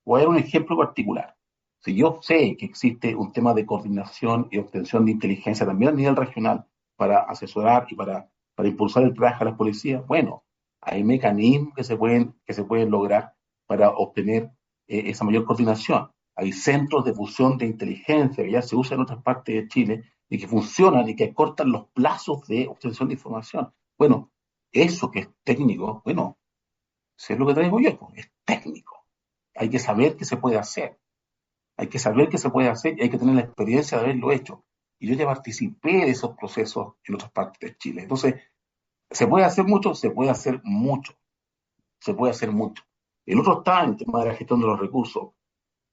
[SPEAKER 4] Voy a dar un ejemplo particular. Si yo sé que existe un tema de coordinación y obtención de inteligencia también a nivel regional para asesorar y para impulsar el trabajo a las policías, bueno, hay mecanismos que se pueden lograr para obtener esa mayor coordinación. Hay centros de fusión de inteligencia que ya se usan en otras partes de Chile y que funcionan y que acortan los plazos de obtención de información. Bueno, eso que es técnico, bueno, sé lo que traigo yo, pues, es técnico. Hay que saber que se puede hacer. Hay que saber que se puede hacer y hay que tener la experiencia de haberlo hecho. Y yo ya participé de esos procesos en otras partes de Chile. Entonces, ¿se puede hacer mucho? Se puede hacer mucho. Se puede hacer mucho. El otro está en el tema de la gestión de los recursos.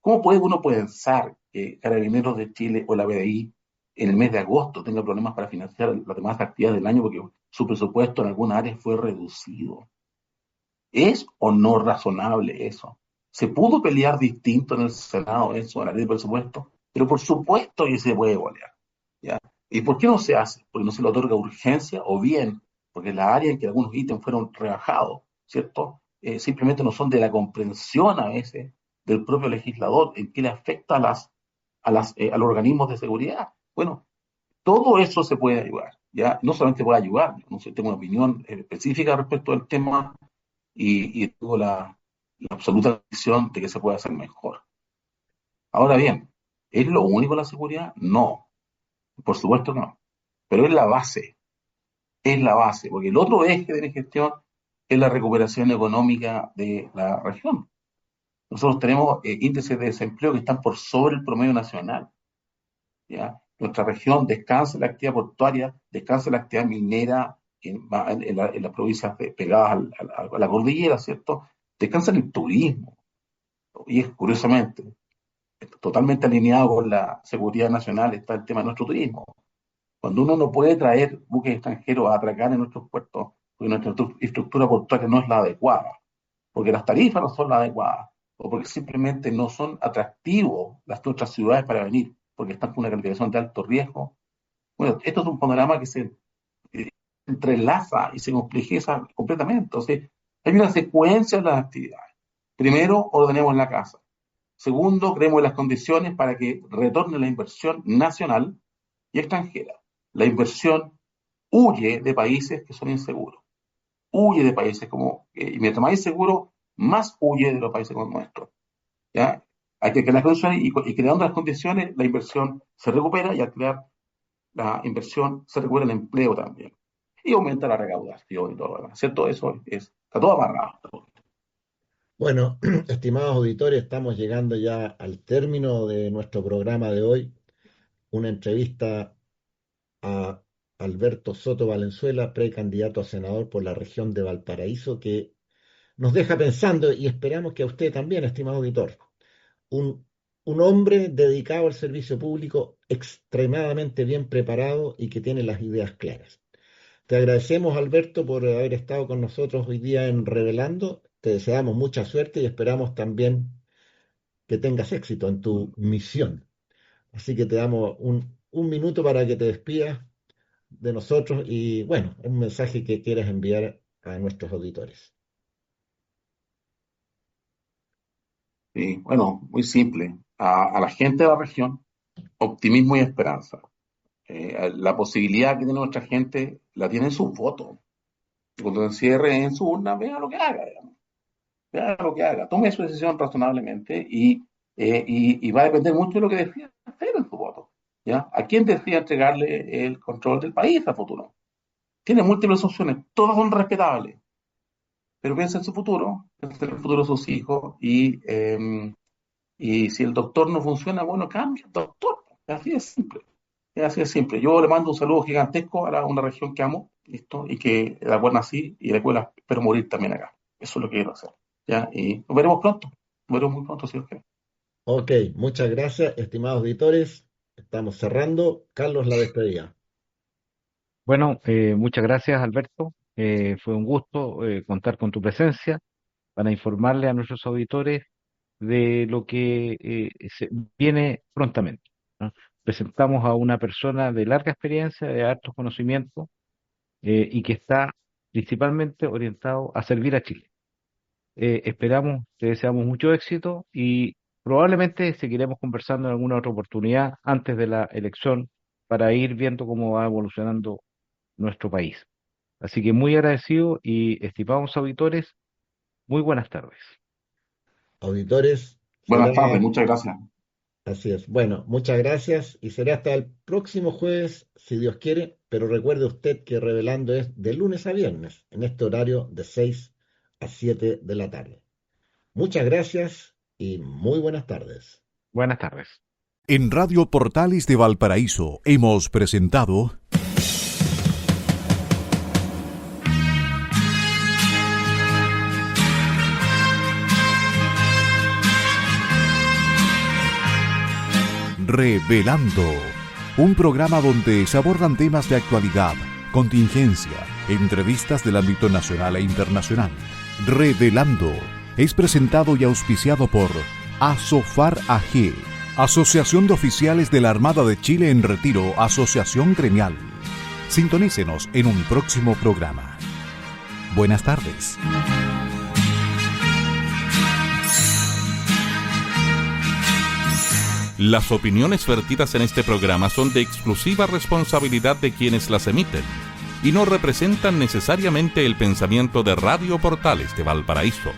[SPEAKER 4] ¿Cómo puede uno pensar que Carabineros de Chile o la BDI en el mes de agosto tenga problemas para financiar las demás actividades del año porque su presupuesto en alguna área fue reducido? ¿Es o no razonable eso? ¿Se pudo pelear distinto en el Senado eso, a la ley de presupuesto? Pero por supuesto que se puede pelear, ¿ya? ¿Y por qué no se hace? Porque no se le otorga urgencia o bien porque la área en que algunos ítems fueron rebajados, ¿cierto? Simplemente no son de la comprensión a veces del propio legislador en qué le afecta a los organismos de seguridad. Bueno, todo eso se puede ayudar, ¿ya? No solamente puede ayudar, yo no sé, tengo una opinión específica respecto al tema y tengo la absoluta visión de que se puede hacer mejor. Ahora bien, ¿es lo único la seguridad? No, por supuesto que no, pero es la base, porque el otro eje de la gestión es la recuperación económica de la región. Nosotros tenemos índices de desempleo que están por sobre el promedio nacional, ¿ya? Nuestra región descansa en la actividad portuaria, descansa en la actividad minera en las provincias pegadas a la cordillera, ¿cierto? Descansa en el turismo. Y es curiosamente, totalmente alineado con la seguridad nacional está el tema de nuestro turismo. Cuando uno no puede traer buques extranjeros a atracar en nuestros puertos, porque nuestra estructura portuaria no es la adecuada, porque las tarifas no son las adecuadas, o porque simplemente no son atractivos las nuestras ciudades para venir, porque están con una calificación de alto riesgo. Bueno, esto es un panorama que se entrelaza y se complejiza completamente. Entonces, hay una secuencia de las actividades. Primero, ordenemos la casa. Segundo, creemos las condiciones para que retorne la inversión nacional y extranjera. La inversión huye de países que son inseguros, huye de países como, y mientras más inseguro, más huye de los países como nuestros. ¿Ya? Hay que crear las condiciones y creando las condiciones, la inversión se recupera y al crear la inversión se recupera el empleo también. Y aumenta la recaudación y todo lo demás, ¿cierto? Está todo amarrado.
[SPEAKER 2] Bueno, estimados auditores, estamos llegando ya al término de nuestro programa de hoy, una entrevista a Alberto Soto Valenzuela, precandidato a senador por la región de Valparaíso, que nos deja pensando y esperamos que a usted también, estimado auditor, un, un hombre dedicado al servicio público, extremadamente bien preparado y que tiene las ideas claras. Te agradecemos, Alberto, por haber estado con nosotros hoy día en Revelando. Te deseamos mucha suerte y esperamos también que tengas éxito en tu misión. Así que te damos un minuto para que te despidas de nosotros y, bueno, un mensaje que quieras enviar a nuestros auditores.
[SPEAKER 4] Sí, bueno, muy simple. A la gente de la región, optimismo y esperanza. La posibilidad que tiene nuestra gente la tiene en sus votos. Cuando se encierre en su urna, vea lo que haga, digamos. Vea lo que haga. Tome su decisión razonablemente y va a depender mucho de lo que decida hacer en su voto. ¿Ya? ¿A quién decida entregarle el control del país a futuro? Tiene múltiples opciones, todas son respetables, pero piensa en su futuro, piensa en el futuro de sus hijos y si el doctor no funciona, bueno, cambia el doctor. Así de simple. Es así de simple. Yo le mando un saludo gigantesco a una región que amo, ¿listo? Y que la cual nací y la cual espero morir también acá. Eso es lo que quiero hacer. ¿Ya? Y nos veremos pronto. Nos veremos muy pronto, si Dios quiere.
[SPEAKER 2] Ok, muchas gracias, estimados auditores. Estamos cerrando. Carlos, la despedida.
[SPEAKER 3] Bueno, muchas gracias, Alberto. Fue un gusto contar con tu presencia para informarle a nuestros auditores de lo que se viene prontamente, ¿no? Presentamos a una persona de larga experiencia, de altos conocimientos y que está principalmente orientado a servir a Chile. Esperamos, te deseamos mucho éxito y probablemente seguiremos conversando en alguna otra oportunidad antes de la elección para ir viendo cómo va evolucionando nuestro país. Así que muy agradecido y estimados auditores, muy buenas tardes.
[SPEAKER 2] Auditores, será
[SPEAKER 4] Buenas tardes, muchas gracias.
[SPEAKER 2] así es. Bueno, muchas gracias y será hasta el próximo jueves, si Dios quiere, pero recuerde usted que Revelando es de lunes a viernes, en este horario de 6 a 7 de la tarde. Muchas gracias y muy buenas tardes.
[SPEAKER 3] Buenas tardes.
[SPEAKER 1] En Radio Portales de Valparaíso hemos presentado Revelando, un programa donde se abordan temas de actualidad, contingencia, entrevistas del ámbito nacional e internacional. Revelando es presentado y auspiciado por Asofar AG, Asociación de Oficiales de la Armada de Chile en Retiro, Asociación Gremial. Sintonícenos en un próximo programa. Buenas tardes.
[SPEAKER 5] Las opiniones vertidas en este programa son de exclusiva responsabilidad de quienes las emiten y no representan necesariamente el pensamiento de Radio Portales de Valparaíso,